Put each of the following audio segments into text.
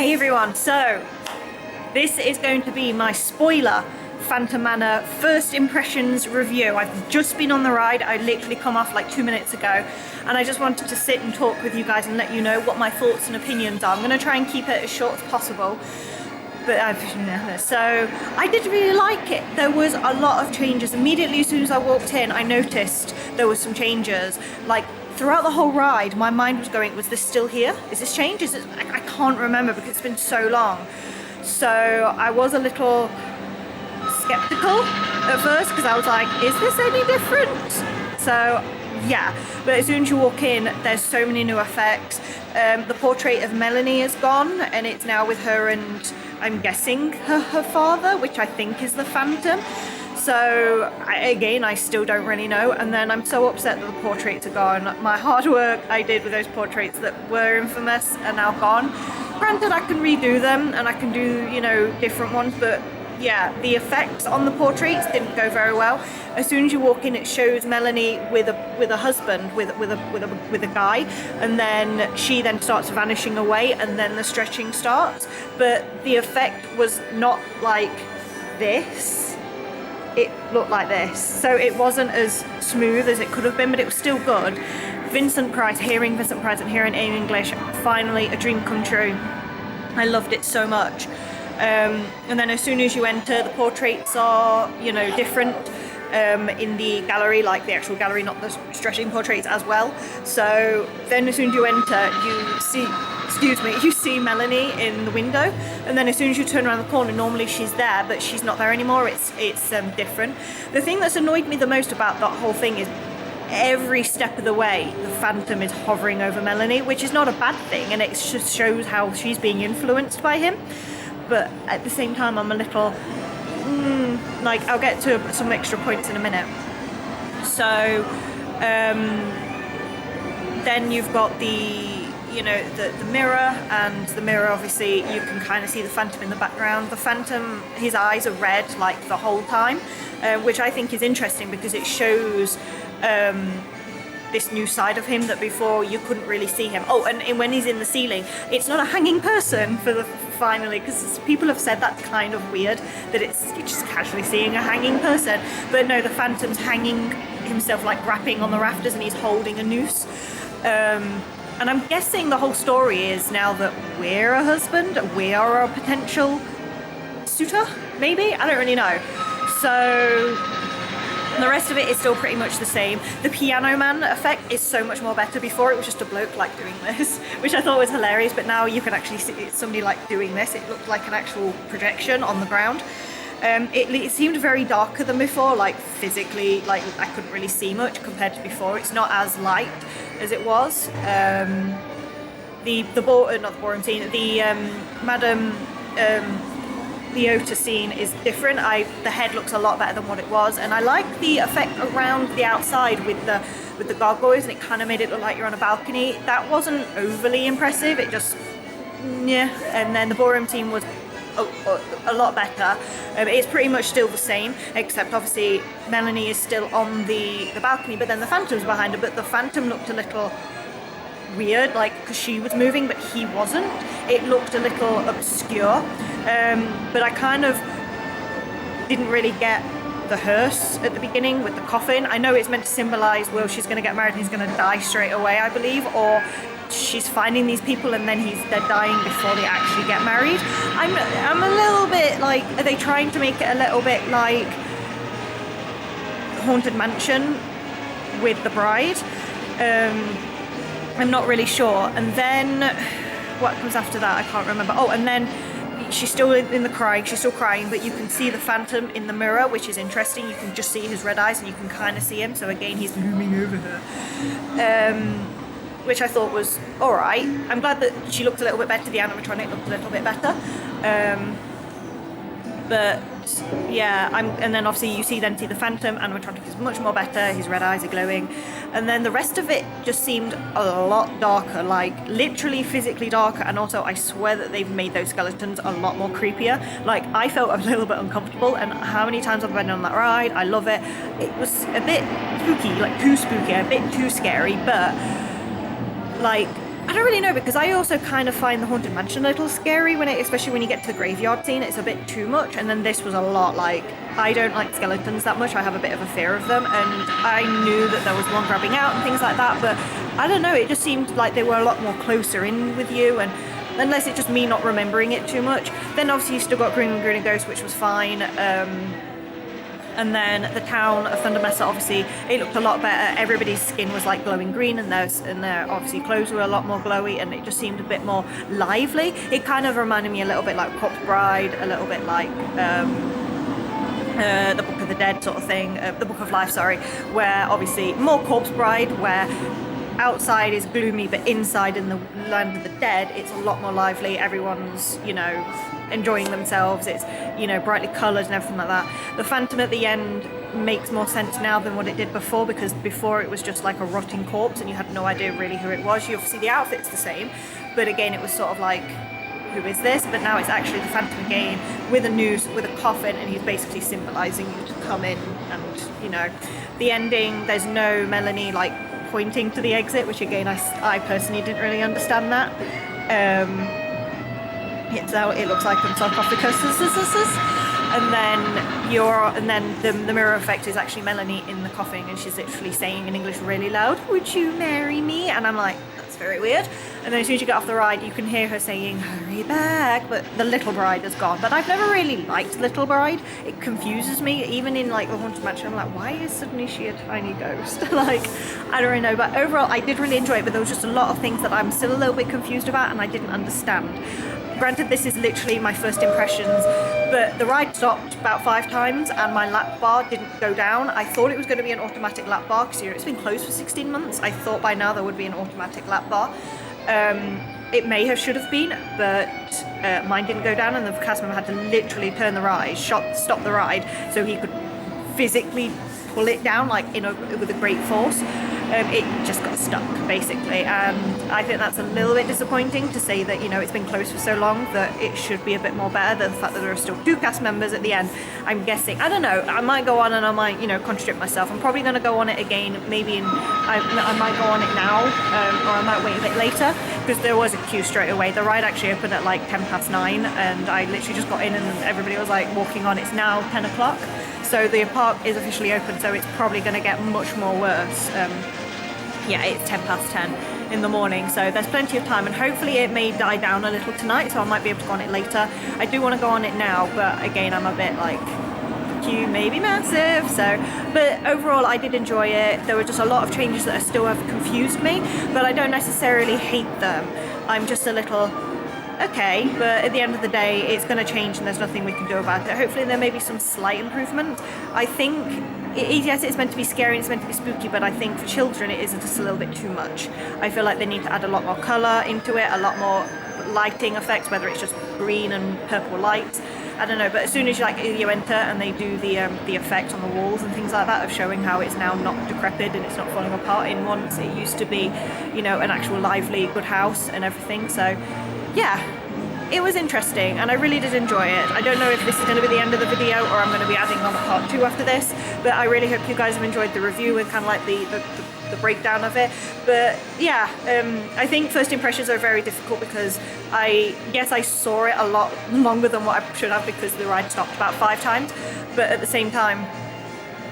Hey everyone, so this is going to be my spoiler Phantom Manor first impressions review. I've just been on the ride. I literally come off like 2 minutes ago, and I just wanted to sit and talk with you guys and let you know what my thoughts and opinions are. I'm going to try and keep it as short as possible, but so I did really like it. There was a lot of changes. Immediately as soon as I walked in, I noticed there was some changes. Like throughout the whole ride, my mind was going, was this still here? Is this changed? Is it? I can't remember because it's been so long. So I was a little skeptical at first because I was like, is this any different? So yeah, but as soon as you walk in, there's so many new effects. The portrait of Melanie is gone and it's now with her and I'm guessing her father, which I think is the Phantom. So I still don't really know, and then I'm so upset that the portraits are gone. My hard work I did with those portraits that were infamous are now gone. Granted, I can redo them and I can do, you know, different ones, but yeah, the effects on the portraits didn't go very well. As soon as you walk in, it shows Melanie with a husband, with a guy, and then she then starts vanishing away, and then the stretching starts. But the effect was not like this. It looked like this, so it wasn't as smooth as it could have been, but it was still good. Hearing Vincent Price and hearing in English, finally a dream come true. I loved it so much. And then as soon as you enter, the portraits are, you know, different in the gallery, like the actual gallery, not the stretching portraits as well. So then as soon as you enter, you see Melanie in the window, and then as soon as you turn around the corner, normally she's there, but she's not there anymore. It's different. The thing that's annoyed me the most about that whole thing is every step of the way the Phantom is hovering over Melanie, which is not a bad thing, and it just shows how she's being influenced by him. But at the same time, I'm a little like, I'll get to some extra points in a minute. So then you've got the mirror, and the mirror, obviously you can kind of see the Phantom in the background. The Phantom, his eyes are red like the whole time, which I think is interesting because it shows this new side of him that before you couldn't really see him. Oh, and when he's in the ceiling, it's not a hanging person finally, because people have said that's kind of weird, that you're just casually seeing a hanging person. But no, the Phantom's hanging himself, like rapping on the rafters, and he's holding a noose. And I'm guessing the whole story is now that we're a husband, we are a potential suitor, maybe? I don't really know. So the rest of it is still pretty much the same. The Piano Man effect is so much more better. Before it was just a bloke like doing this, which I thought was hilarious, but now you can actually see somebody like doing this. It looked like an actual projection on the ground. It seemed very darker than before, like physically, like I couldn't really see much compared to before. It's not as light as it was. Madame Leota scene is different. The head looks a lot better than what it was, and I like the effect around the outside with the gargoyles, and it kind of made it look like you're on a balcony. That wasn't overly impressive. It just And then the ballroom scene was a lot better. It's pretty much still the same, except obviously Melanie is still on the balcony, but then the Phantom's behind her. But the Phantom looked a little weird, like, because she was moving but he wasn't. It looked a little obscure, but I kind of didn't really get the hearse at the beginning with the coffin. I know it's meant to symbolize, well, she's going to get married and he's going to die straight away, I believe, or she's finding these people and then they're dying before they actually get married. I'm a little bit like, are they trying to make it a little bit like Haunted Mansion with the bride? I'm not really sure. And then what comes after that, I can't remember. Oh, and then she's still in the crying, she's still crying, but you can see the Phantom in the mirror, which is interesting. You can just see his red eyes and you can kind of see him, so again he's looming over her, which I thought was alright. I'm glad that she looked a little bit better, the animatronic looked a little bit better, but yeah, and then obviously you see the Phantom animatronic is much more better, his red eyes are glowing, and then the rest of it just seemed a lot darker, like literally physically darker. And also I swear that they've made those skeletons a lot more creepier. Like, I felt a little bit uncomfortable, and how many times I've been on that ride, I love it. It was a bit spooky, like too spooky, a bit too scary, but like I don't really know, because I also kind of find the Haunted Mansion a little scary especially when you get to the graveyard scene. It's a bit too much, and then this was a lot like, I don't like skeletons that much. I have a bit of a fear of them, and I knew that there was one grabbing out and things like that, but I don't know, it just seemed like they were a lot more closer in with you, and unless it's just me not remembering it too much. Then obviously you still got Grim and Grinning Ghost, which was fine. And then the town of Thunder Mesa, obviously, it looked a lot better. Everybody's skin was like glowing green, and their obviously clothes were a lot more glowy, and it just seemed a bit more lively. It kind of reminded me a little bit like Corpse Bride, a little bit like the Book of the Dead sort of thing, the Book of Life, sorry, where obviously more Corpse Bride, where outside is gloomy, but inside in the land of the dead, it's a lot more lively. Everyone's, you know, enjoying themselves. It's, you know, brightly coloured and everything like that. The Phantom at the end makes more sense now than what it did before, because before it was just like a rotting corpse and you had no idea really who it was. You obviously, the outfit's the same, but again, it was sort of like, who is this? But now it's actually the Phantom again, with a noose, with a coffin, and he's basically symbolising you to come in. And, you know, the ending, there's no Melanie like pointing to the exit, which again, I personally didn't really understand that. It looks like a sarcophagus, and then the mirror effect is actually Melanie in the coffin, and she's literally saying in English really loud, "Would you marry me?" And I'm like, that's very weird. And then as soon as you get off the ride, you can hear her saying, "Hurry back," but the Little Bride is gone. But I've never really liked Little Bride. It confuses me, even in like the Haunted Mansion. I'm like, why is suddenly she a tiny ghost? Like, I don't really know. But overall, I did really enjoy it, but there was just a lot of things that I'm still a little bit confused about and I didn't understand. Granted, this is literally my first impressions, but the ride stopped about 5 times and my lap bar didn't go down. I thought it was going to be an automatic lap bar, because, you know, it's been closed for 16 months. I thought by now there would be an automatic lap bar. It should have been, but mine didn't go down, and the cast member had to literally turn the ride, stop the ride, so he could physically pull it down like with a great force. It just got stuck basically, and I think that's a little bit disappointing, to say that, you know, it's been closed for so long that it should be a bit more better. The fact that there are still 2 cast members at the end, I'm guessing, I don't know, I might go on and I might, you know, contradict myself. I'm probably going to go on it again, maybe I might go on it now, or I might wait a bit later, because there was a queue straight away. The ride actually opened at like 9:10, and I literally just got in and everybody was like walking on. It's now 10 o'clock, so the park is officially open, so it's probably going to get much more worse. Yeah, it's 10:10 in the morning, so there's plenty of time, and hopefully it may die down a little tonight, so I might be able to go on it later. I do want to go on it now, but again, I'm a bit like, queue may be massive. So, but overall I did enjoy it. There were just a lot of changes that still have confused me, but I don't necessarily hate them. I'm just a little, okay, but at the end of the day, it's going to change and there's nothing we can do about it. Hopefully there may be some slight improvement. I think, yes, it's meant to be scary and it's meant to be spooky, but I think for children it is just a little bit too much. I feel like they need to add a lot more colour into it, a lot more lighting effects, whether it's just green and purple lights. I don't know, but as soon as you enter and they do the effect on the walls and things like that of showing how it's now not decrepit and it's not falling apart in once it used to be, you know, an actual lively good house and everything. So yeah, it was interesting and I really did enjoy it. I don't know if this is going to be the end of the video or I'm going to be adding on a part 2 after this, but I really hope you guys have enjoyed the review and kind of like the breakdown of it. But yeah, I think first impressions are very difficult because I saw it a lot longer than what I should have because the ride stopped about 5 times, but at the same time,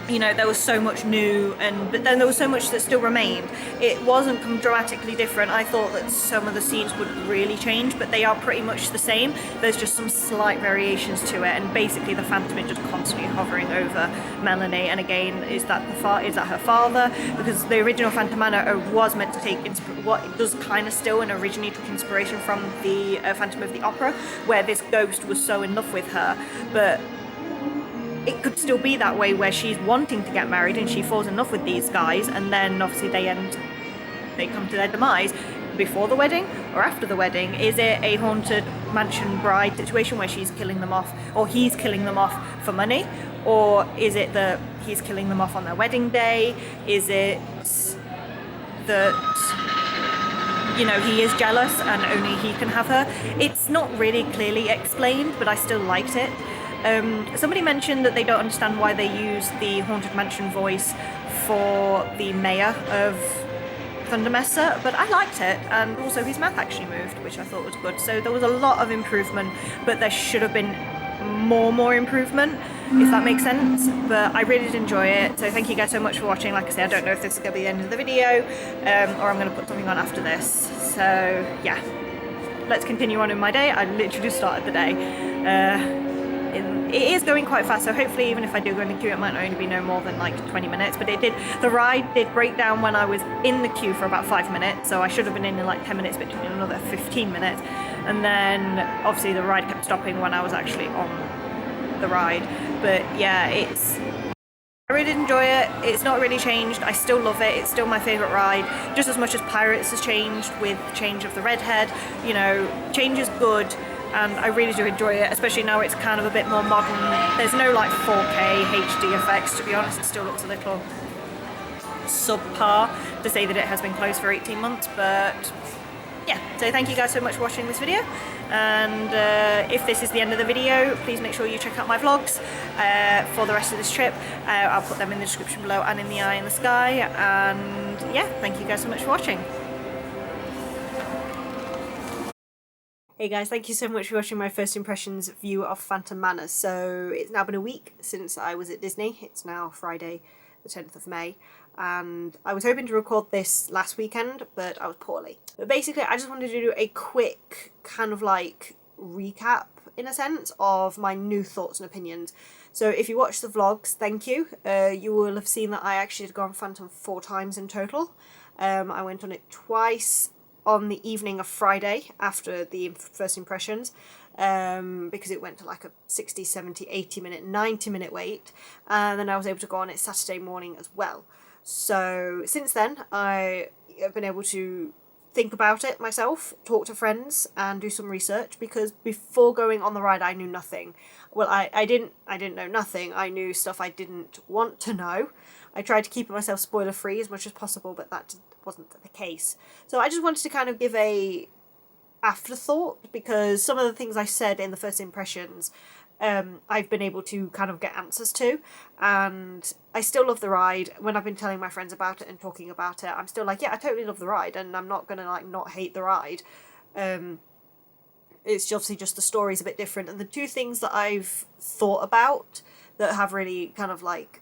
you know, there was so much new, but then there was so much that still remained. It wasn't dramatically different. I thought that some of the scenes would really change, but they are pretty much the same. There's just some slight variations to it, and basically the Phantom is just constantly hovering over Melanie. And again, is that her father? Because the original Phantom Manor was meant to take what it does kind of still, and originally took inspiration from the Phantom of the Opera, where this ghost was so in love with her, but it could still be that way where she's wanting to get married and she falls in love with these guys, and then obviously they come to their demise before the wedding or after the wedding. Is it a haunted mansion bride situation where she's killing them off, or he's killing them off for money, or is it that he's killing them off on their wedding day? Is it that, you know, he is jealous and only he can have her? It's not really clearly explained, but I still liked it. Somebody mentioned that they don't understand why they use the Haunted Mansion voice for the mayor of Thundermesser, but I liked it, and also his mouth actually moved, which I thought was good. So there was a lot of improvement, but there should have been more improvement, if that makes sense. But I really did enjoy it, so thank you guys so much for watching. Like I say, I don't know if this is going to be the end of the video, or I'm going to put something on after this. So yeah, let's continue on in my day. I literally just started the day. It is going quite fast, so hopefully even if I do go in the queue, it might only be no more than like 20 minutes, but the ride did break down when I was in the queue for about 5 minutes, so I should have been in like 10 minutes, but in another 15 minutes, and then obviously the ride kept stopping when I was actually on the ride. But yeah, I really enjoy it. It's not really changed. I still love it. It's still my favourite ride, just as much as Pirates has changed with the change of the redhead. You know, change is good, and I really do enjoy it, especially now it's kind of a bit more modern. There's no like 4K HD effects, to be honest. It still looks a little subpar to say that it has been closed for 18 months, but yeah. So thank you guys so much for watching this video, and if this is the end of the video, please make sure you check out my vlogs for the rest of this trip. I'll put them in the description below and in the eye in the sky, and yeah, thank you guys so much for watching. Hey guys, thank you so much for watching my first impressions view of Phantom Manor. So it's now been a week since I was at Disney. It's now Friday the 10th of May, and I was hoping to record this last weekend, but I was poorly. But basically I just wanted to do a quick kind of like recap, in a sense, of my new thoughts and opinions. So if you watched the vlogs, thank you. You will have seen that I actually had gone Phantom 4 times in total. I went on it twice on the evening of Friday after the first impressions, because it went to like a 60, 70, 80 minute, 90 minute wait, and then I was able to go on it Saturday morning as well. So since then I have been able to think about it myself, talk to friends, and do some research, because before going on the ride I knew nothing. Well, I didn't know nothing. I knew stuff I didn't want to know. I tried to keep myself spoiler free as much as possible, but that wasn't the case. So I just wanted to kind of give a afterthought, because some of the things I said in the first impressions I've been able to kind of get answers to, and I still love the ride. When I've been telling my friends about it and talking about it, I'm still like, yeah, I totally love the ride, and I'm not gonna like not hate the ride. It's obviously just the story's a bit different, and the two things that I've thought about that have really kind of like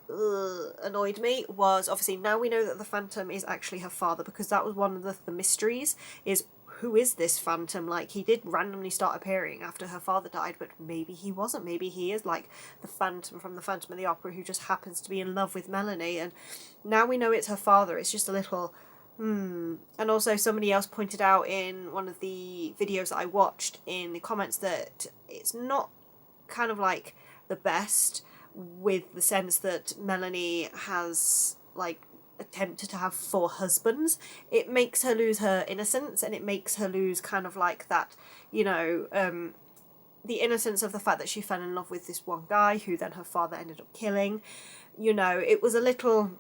annoyed me was, obviously now we know that the Phantom is actually her father, because that was one of the mysteries, is who is this Phantom? Like, he did randomly start appearing after her father died, but maybe he wasn't. Maybe he is like the Phantom from the Phantom of the Opera who just happens to be in love with Melanie, and now we know it's her father. It's just a little And also somebody else pointed out in one of the videos that I watched in the comments that it's not kind of like the best, with the sense that Melanie has like attempted to have 4 husbands. It makes her lose her innocence, and it makes her lose kind of like that, you know, the innocence of the fact that she fell in love with this one guy who then her father ended up killing. You know, it was a little,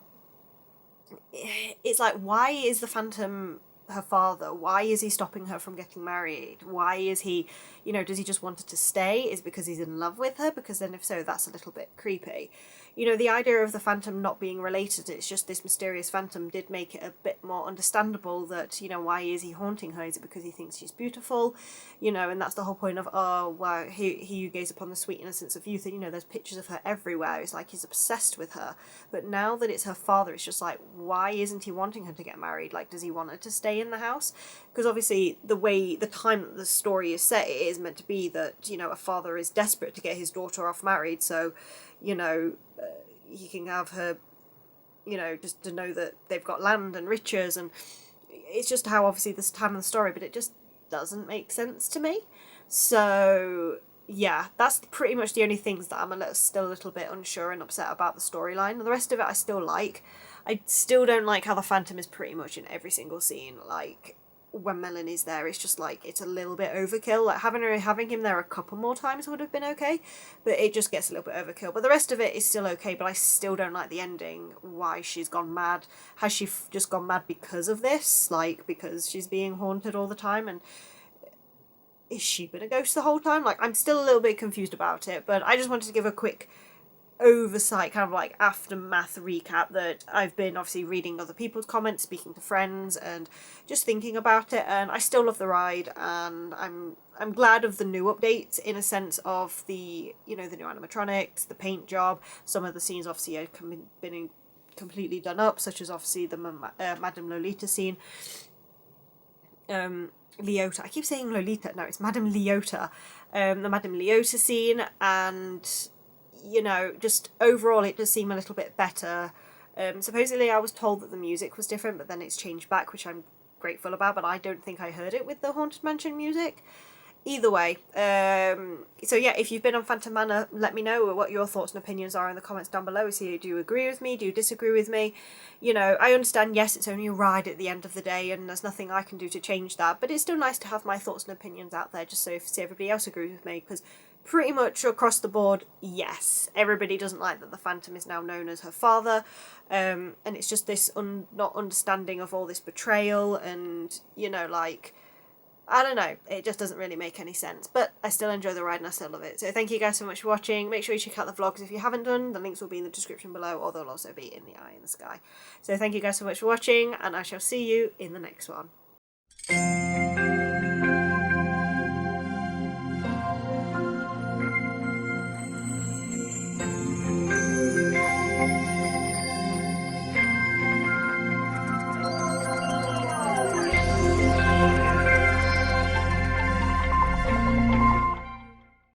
it's like, why is the Phantom her father? Why is he stopping her from getting married? Why is he, you know, does he just want her to stay? Is it because he's in love with her? Because then if so, that's a little bit creepy. You know, the idea of the Phantom not being related, it's just this mysterious Phantom, did make it a bit more understandable that, you know, why is he haunting her? Is it because he thinks she's beautiful? You know, and that's the whole point of, oh, wow, he who gaze upon the sweet innocence of youth, and, you know, there's pictures of her everywhere. It's like he's obsessed with her. But now that it's her father, it's just like, why isn't he wanting her to get married? Like, does he want her to stay in the house? Because obviously the time that the story is set, it is meant to be that, you know, a father is desperate to get his daughter off married, so, you know, he can have her, you know, just to know that they've got land and riches, and it's just how obviously this time in the story, but it just doesn't make sense to me. So yeah, that's pretty much the only things that I'm still a little bit unsure and upset about the storyline. The rest of it I still like. I still don't like how the Phantom is pretty much in every single scene. Like, when Melanie's there, it's just like, it's a little bit overkill. Like, having him there a couple more times would have been okay, but it just gets a little bit overkill. But the rest of it is still okay, but I still don't like the ending. Why she's gone mad. Has she just gone mad because of this? Like, because she's being haunted all the time, and is she been a ghost the whole time? Like, I'm still a little bit confused about it, but I just wanted to give a quick oversight, kind of like aftermath recap, that I've been obviously reading other people's comments, speaking to friends, and just thinking about it. And I still love the ride, and I'm glad of the new updates, in a sense of the, you know, the new animatronics, the paint job. Some of the scenes obviously are been completely done up, such as obviously the Madame Lolita scene. Leota. I keep saying Lolita. No, it's Madame Leota. The Madame Leota scene, and you know, just overall it does seem a little bit better. Supposedly I was told that the music was different, but then it's changed back, which I'm grateful about, but I don't think I heard it with the Haunted Mansion music. Either way, so yeah, if you've been on Phantom Manor, let me know what your thoughts and opinions are in the comments down below. So do you agree with me? Do you disagree with me? You know, I understand, yes, it's only a ride at the end of the day, and there's nothing I can do to change that, but it's still nice to have my thoughts and opinions out there, just so if everybody else agrees with me, because pretty much across the board, yes, everybody doesn't like that the Phantom is now known as her father, and it's just this not understanding of all this betrayal, and, you know, like, I don't know, it just doesn't really make any sense, but I still enjoy the ride and I still love it. So thank you guys so much for watching. Make sure you check out the vlogs if you haven't done. The links will be in the description below, or they'll also be in the eye in the sky. So thank you guys so much for watching, and I shall see you in the next one.